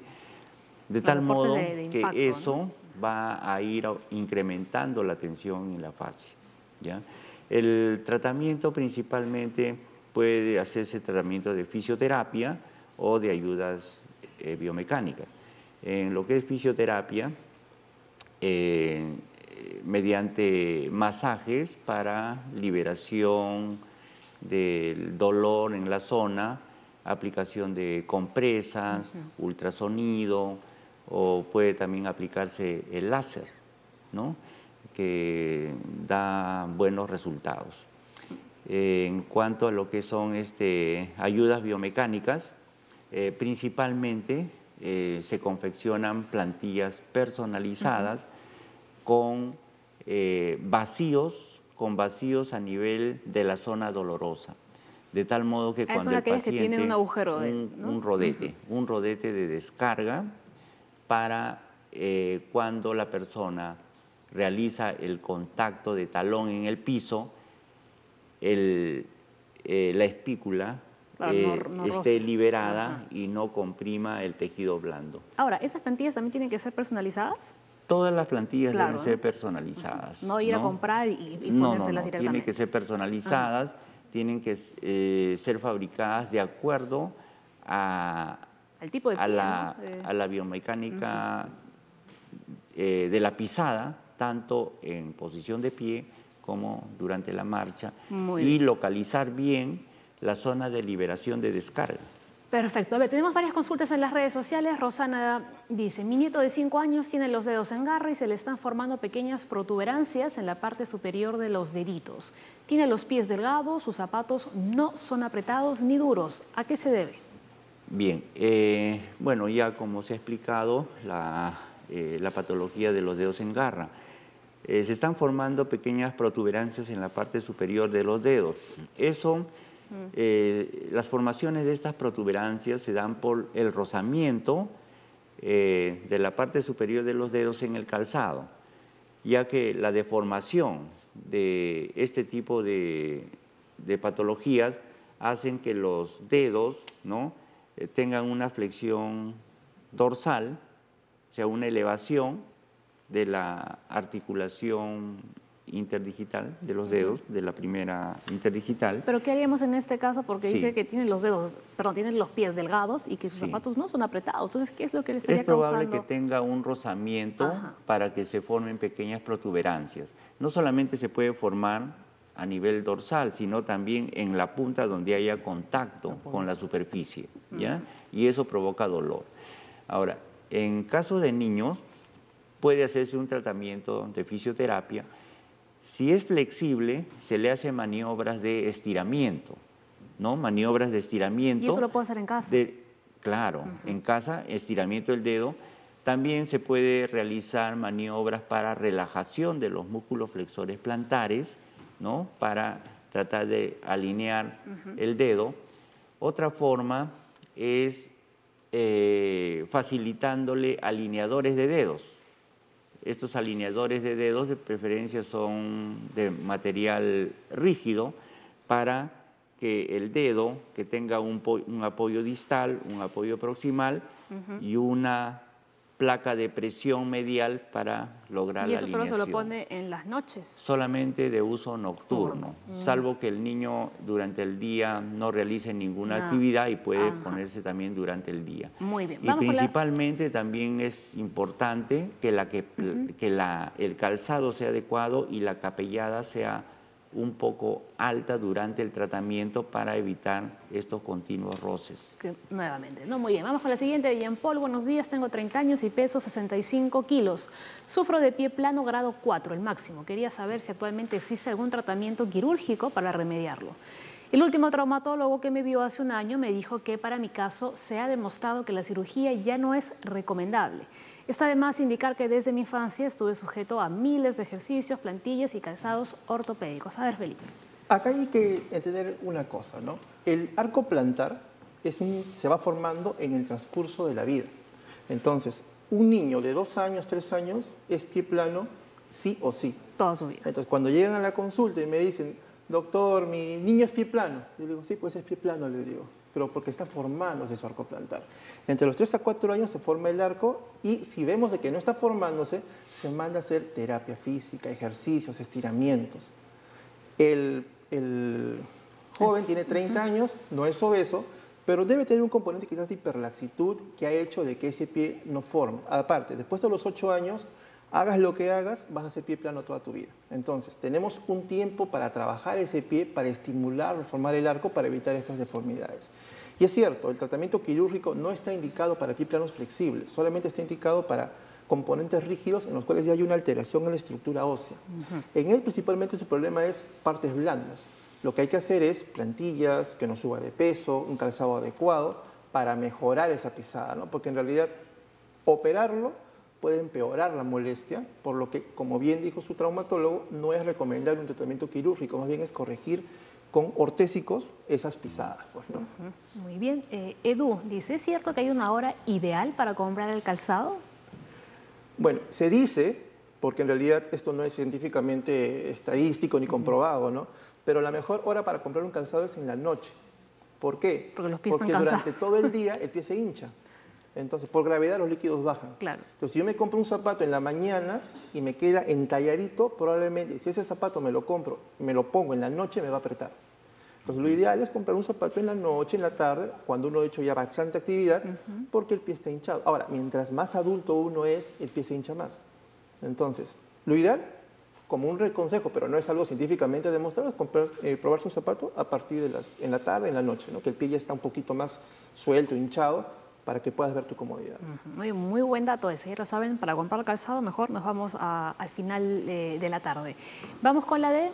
de tal modo que eso va a ir incrementando la tensión en la fascia, ¿ya? El tratamiento principalmente puede hacerse tratamiento de fisioterapia o de ayudas biomecánicas. En lo que es fisioterapia, mediante masajes para liberación del dolor en la zona, aplicación de compresas, ultrasonido, o puede también aplicarse el láser, ¿no?, que da buenos resultados. En cuanto a lo que son ayudas biomecánicas, principalmente se confeccionan plantillas personalizadas con vacíos a nivel de la zona dolorosa, de tal modo que cuando el paciente que tiene un agujero, ¿no?, un rodete de descarga para cuando la persona realiza el contacto de talón en el piso, la espícula esté liberada y no comprima el tejido blando. Ahora, ¿esas plantillas también tienen que ser personalizadas? Todas las plantillas deben ser personalizadas. No ir a comprar y ponérselas directamente. Tienen que ser personalizadas tienen que ser fabricadas de acuerdo al tipo de pie, a la biomecánica de la pisada, tanto en posición de pie como durante la marcha, y localizar bien la zona de liberación de descarga. Perfecto. A ver, tenemos varias consultas en las redes sociales. Rosana dice, mi nieto de 5 años tiene los dedos en garra y se le están formando pequeñas protuberancias en la parte superior de los deditos. Tiene los pies delgados, sus zapatos no son apretados ni duros. ¿A qué se debe? Bien, bueno, ya como se ha explicado, la patología de los dedos en garra. Se están formando pequeñas protuberancias en la parte superior de los dedos. Las formaciones de estas protuberancias se dan por el rozamiento de la parte superior de los dedos en el calzado, ya que la deformación de este tipo de patologías hacen que los dedos, ¿no?, tengan una flexión dorsal, o sea, una elevación de la articulación interdigital de los dedos, de la primera interdigital. ¿Pero qué haríamos en este caso? Porque Sí. dice que tiene tienen los pies delgados y que sus zapatos no son apretados. Entonces, ¿qué es lo que le estaría causando? Es probable que tenga un rozamiento para que se formen pequeñas protuberancias. No solamente se puede formar a nivel dorsal, sino también en la punta donde haya contacto con la superficie, ¿ya? Y eso provoca dolor. Ahora, en caso de niños, puede hacerse un tratamiento de fisioterapia. Si es flexible, se le hace maniobras de estiramiento, ¿no? Maniobras de estiramiento. ¿Y eso lo puedo hacer en casa? Claro, en casa, estiramiento del dedo. También se puede realizar maniobras para relajación de los músculos flexores plantares, ¿no?, para tratar de alinear el dedo. Otra forma es facilitándole alineadores de dedos. Estos alineadores de dedos de preferencia son de material rígido para que el dedo que tenga un apoyo distal, un apoyo proximal y una placa de presión medial para lograr la alineación. ¿Y eso solo se lo pone en las noches? Solamente de uso nocturno, salvo que el niño durante el día no realice ninguna actividad y puede ponerse también durante el día. Muy bien. Y principalmente también es importante que el calzado sea adecuado y la capellada sea un poco alta durante el tratamiento para evitar estos continuos roces. Nuevamente, no, muy bien. Vamos con la siguiente. Jean Paul, buenos días. Tengo 30 años y peso 65 kilos. Sufro de pie plano grado 4, el máximo. Quería saber si actualmente existe algún tratamiento quirúrgico para remediarlo. El último traumatólogo que me vio hace un año me dijo que para mi caso se ha demostrado que la cirugía ya no es recomendable. Está de más indicar que desde mi infancia estuve sujeto a miles de ejercicios, plantillas y calzados ortopédicos. A ver, Felipe. Acá hay que entender una cosa, ¿no? El arco plantar se va formando en el transcurso de la vida. Entonces, un niño de 2 años, 3 años, es pie plano sí o sí. Toda su vida. Entonces, cuando llegan a la consulta y me dicen, doctor, mi niño es pie plano. Yo le digo, sí, pues es pie plano, le digo, pero porque está formándose su arco plantar. Entre los 3 a 4 años se forma el arco y si vemos de que no está formándose, se manda a hacer terapia física, ejercicios, estiramientos. El joven tiene 30 años, no es obeso, pero debe tener un componente quizás de hiperlaxitud que ha hecho de que ese pie no forme. Aparte, después de los 8 años, hagas lo que hagas, vas a hacer pie plano toda tu vida. Entonces, tenemos un tiempo para trabajar ese pie, para estimular, formar el arco, para evitar estas deformidades. Y es cierto, el tratamiento quirúrgico no está indicado para pie planos flexibles, solamente está indicado para componentes rígidos en los cuales ya hay una alteración en la estructura ósea. En él principalmente su problema es partes blandas. Lo que hay que hacer es plantillas, que no suba de peso, un calzado adecuado para mejorar esa pisada, ¿no? Porque en realidad operarlo puede empeorar la molestia, por lo que, como bien dijo su traumatólogo, no es recomendable un tratamiento quirúrgico, más bien es corregir con ortésicos esas pisadas, pues, ¿no? Muy bien. Edu dice, ¿es cierto que hay una hora ideal para comprar el calzado? Bueno, se dice, porque en realidad esto no es científicamente estadístico ni comprobado, ¿no? Pero la mejor hora para comprar un calzado es en la noche. ¿Por qué? Porque los pies Porque están cansados. durante todo el día el pie se hincha. Entonces, por gravedad los líquidos bajan. Claro. Entonces, si yo me compro un zapato en la mañana y me queda entalladito, probablemente, si ese zapato me lo compro, me lo pongo en la noche, me va a apretar. Entonces, lo ideal es comprar un zapato en la noche, en la tarde, cuando uno ha hecho ya bastante actividad, porque el pie está hinchado. Ahora, mientras más adulto uno es, el pie se hincha más. Entonces, lo ideal, como un consejo, pero no es algo científicamente demostrado, es probarse un zapato a partir de en la tarde, en la noche, ¿no? Que el pie ya está un poquito más suelto, hinchado, para que puedas ver tu comodidad. Muy buen dato ese, ya lo saben, para comprar calzado mejor nos vamos al final de la tarde. Vamos con la de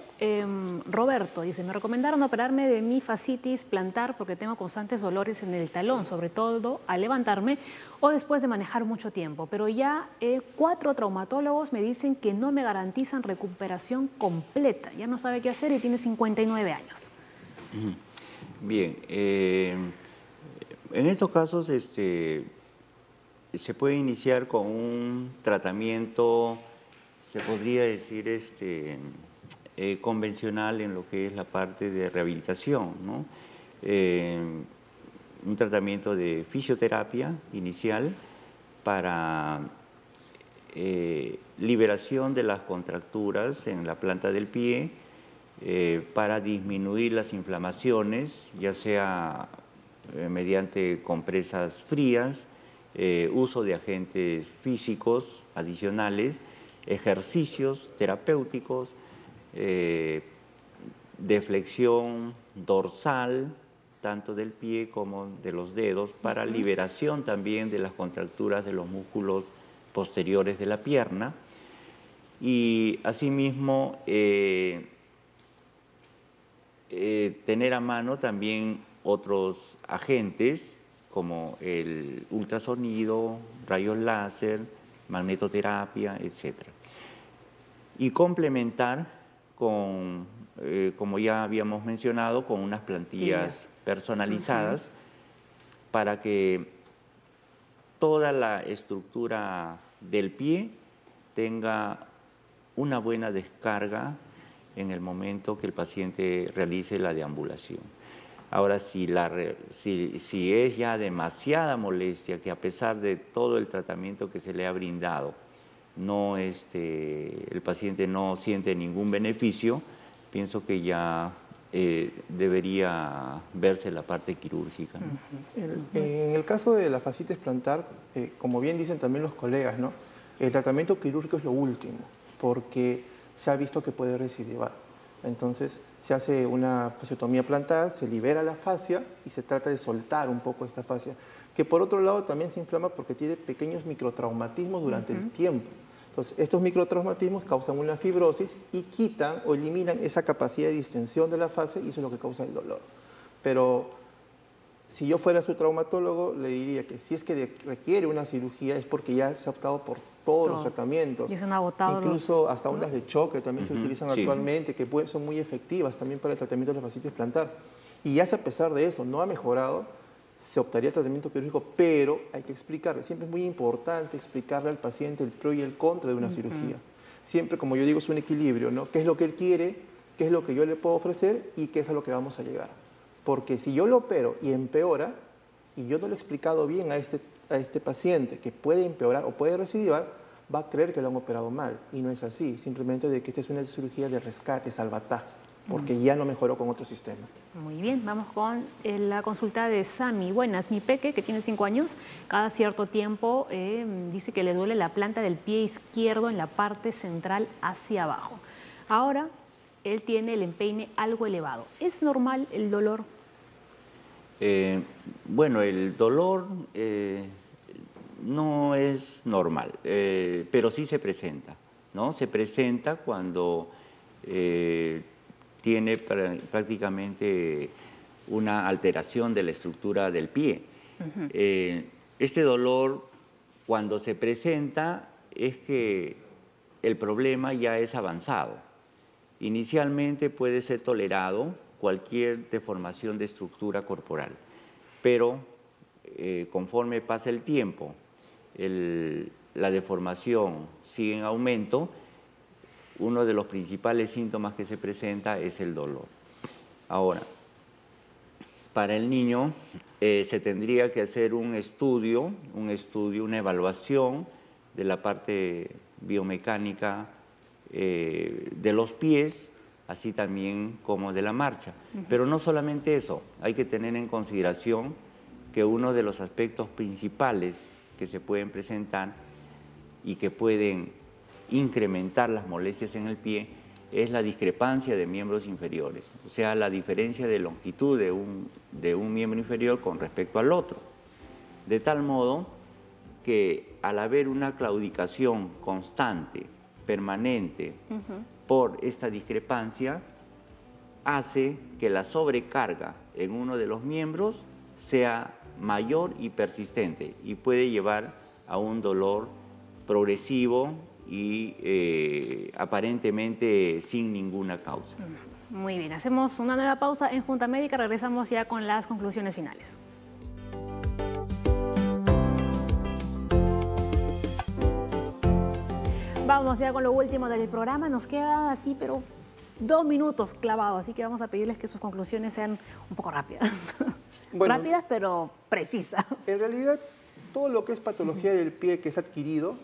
Roberto, dice, me recomendaron operarme de mi fascitis plantar porque tengo constantes dolores en el talón, sobre todo al levantarme o después de manejar mucho tiempo, pero ya 4 traumatólogos me dicen que no me garantizan recuperación completa, ya no sabe qué hacer y tiene 59 años. Bien, en estos casos se puede iniciar con un tratamiento, se podría decir, convencional en lo que es la parte de rehabilitación, ¿no? Un tratamiento de fisioterapia inicial para liberación de las contracturas en la planta del pie, para disminuir las inflamaciones, ya sea mediante compresas frías, uso de agentes físicos adicionales, ejercicios terapéuticos, de flexión dorsal, tanto del pie como de los dedos, para liberación también de las contracturas de los músculos posteriores de la pierna. Y asimismo, tener a mano también otros agentes como el ultrasonido, rayos láser, magnetoterapia, etc. Y complementar con, como ya habíamos mencionado, con unas plantillas personalizadas para que toda la estructura del pie tenga una buena descarga en el momento que el paciente realice la deambulación. Ahora, si es ya demasiada molestia, que a pesar de todo el tratamiento que se le ha brindado, el paciente no siente ningún beneficio, pienso que ya debería verse la parte quirúrgica, ¿no? En el caso de la fascitis plantar, como bien dicen también los colegas, ¿no? El tratamiento quirúrgico es lo último, porque se ha visto que puede recidivar. Entonces, se hace una fasciotomía plantar, se libera la fascia y se trata de soltar un poco esta fascia, que por otro lado también se inflama porque tiene pequeños microtraumatismos durante el tiempo. Entonces, estos microtraumatismos causan una fibrosis y quitan o eliminan esa capacidad de distensión de la fascia y eso es lo que causa el dolor. Pero si yo fuera su traumatólogo, le diría que si es que requiere una cirugía es porque ya se ha optado por todos los tratamientos. Y son agotados. Incluso hasta ondas de choque también se utilizan actualmente, que son muy efectivas también para el tratamiento de la fascitis plantar. Y ya si a pesar de eso no ha mejorado, se optaría al tratamiento quirúrgico, pero hay que explicarle. Siempre es muy importante explicarle al paciente el pro y el contra de una cirugía. Siempre, como yo digo, es un equilibrio, ¿no? ¿Qué es lo que él quiere? ¿Qué es lo que yo le puedo ofrecer? ¿Y qué es a lo que vamos a llegar? Porque si yo lo opero y empeora, y yo no le he explicado bien a este paciente que puede empeorar o puede recidivar, va a creer que lo han operado mal. Y no es así, simplemente de que esta es una cirugía de rescate, salvataje, porque ya no mejoró con otro sistema. Muy bien, vamos con la consulta de Sami. Buenas, mi peque, que tiene 5 años, cada cierto tiempo dice que le duele la planta del pie izquierdo en la parte central hacia abajo. Ahora, él tiene el empeine algo elevado. ¿Es normal el dolor? Bueno, el dolor no es normal, pero sí se presenta, ¿no? Se presenta cuando tiene prácticamente una alteración de la estructura del pie. Este dolor, cuando se presenta, es que el problema ya es avanzado. Inicialmente puede ser tolerado cualquier deformación de estructura corporal, pero conforme pasa el tiempo, la deformación sigue en aumento. Uno de los principales síntomas que se presenta es el dolor. Ahora, para el niño se tendría que hacer un estudio, una evaluación de la parte biomecánica de los pies así también como de la marcha. Pero no solamente eso, hay que tener en consideración que uno de los aspectos principales que se pueden presentar y que pueden incrementar las molestias en el pie es la discrepancia de miembros inferiores, o sea, la diferencia de longitud de un miembro inferior con respecto al otro. De tal modo que al haber una claudicación constante, permanente, por esta discrepancia, hace que la sobrecarga en uno de los miembros sea mayor y persistente y puede llevar a un dolor progresivo y aparentemente sin ninguna causa. Muy bien, hacemos una nueva pausa en Junta Médica, regresamos ya con las conclusiones finales. Vamos ya con lo último del programa, nos queda así, pero 2 minutos clavados, así que vamos a pedirles que sus conclusiones sean un poco rápidas. Bueno, rápidas, pero precisas. En realidad, todo lo que es patología del pie que es adquirido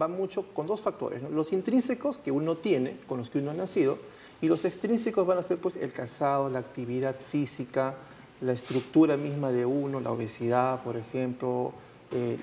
va mucho con 2 factores, ¿no? Los intrínsecos que uno tiene, con los que uno ha nacido, y los extrínsecos van a ser pues el calzado, la actividad física, la estructura misma de uno, la obesidad, por ejemplo,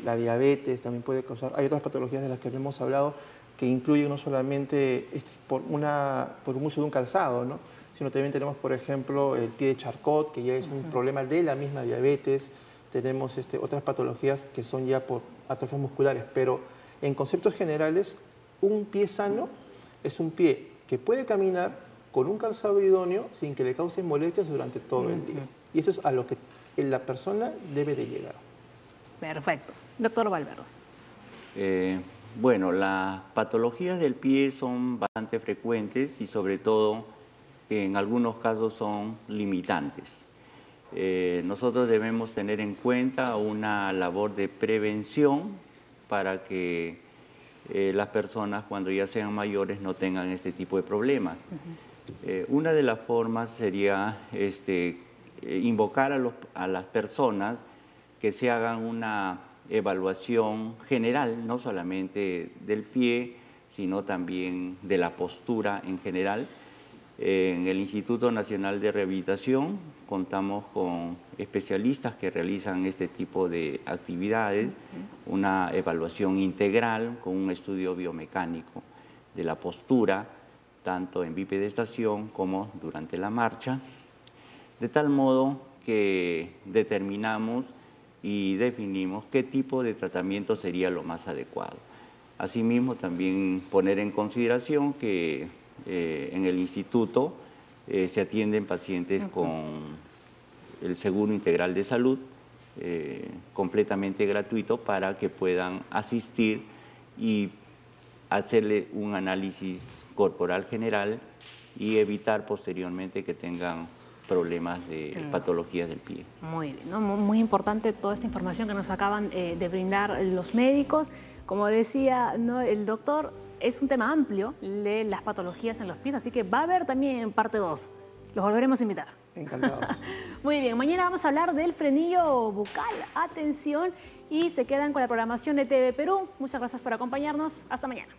la diabetes también puede causar. Hay otras patologías de las que hemos hablado que incluyen no solamente por un uso de un calzado, ¿no? Sino también tenemos, por ejemplo, el pie de Charcot, que ya es un problema de la misma diabetes. Tenemos otras patologías que son ya por atrofias musculares, pero en conceptos generales, un pie sano es un pie que puede caminar con un calzado idóneo sin que le cause molestias durante todo el día. Y eso es a lo que la persona debe de llegar. Perfecto. Doctor Valverde. Bueno, las patologías del pie son bastante frecuentes y sobre todo en algunos casos son limitantes. Nosotros debemos tener en cuenta una labor de prevención para que las personas cuando ya sean mayores no tengan este tipo de problemas. Una de las formas sería invocar a las personas que se hagan una evaluación general, no solamente del pie, sino también de la postura en general. En el Instituto Nacional de Rehabilitación contamos con especialistas que realizan este tipo de actividades, una evaluación integral con un estudio biomecánico de la postura, tanto en bipedestación como durante la marcha, de tal modo que determinamos y definimos qué tipo de tratamiento sería lo más adecuado. Asimismo, también poner en consideración que en el instituto se atienden pacientes con el Seguro Integral de Salud, completamente gratuito, para que puedan asistir y hacerle un análisis corporal general y evitar posteriormente que tengan problemas de patologías del pie. Muy bien, ¿no? Muy importante toda esta información que nos acaban de brindar los médicos. Como decía, ¿no?, el doctor, es un tema amplio de las patologías en los pies, así que va a haber también parte 2. Los volveremos a invitar. Encantados. Muy bien, mañana vamos a hablar del frenillo bucal. Atención, y se quedan con la programación de TV Perú. Muchas gracias por acompañarnos. Hasta mañana.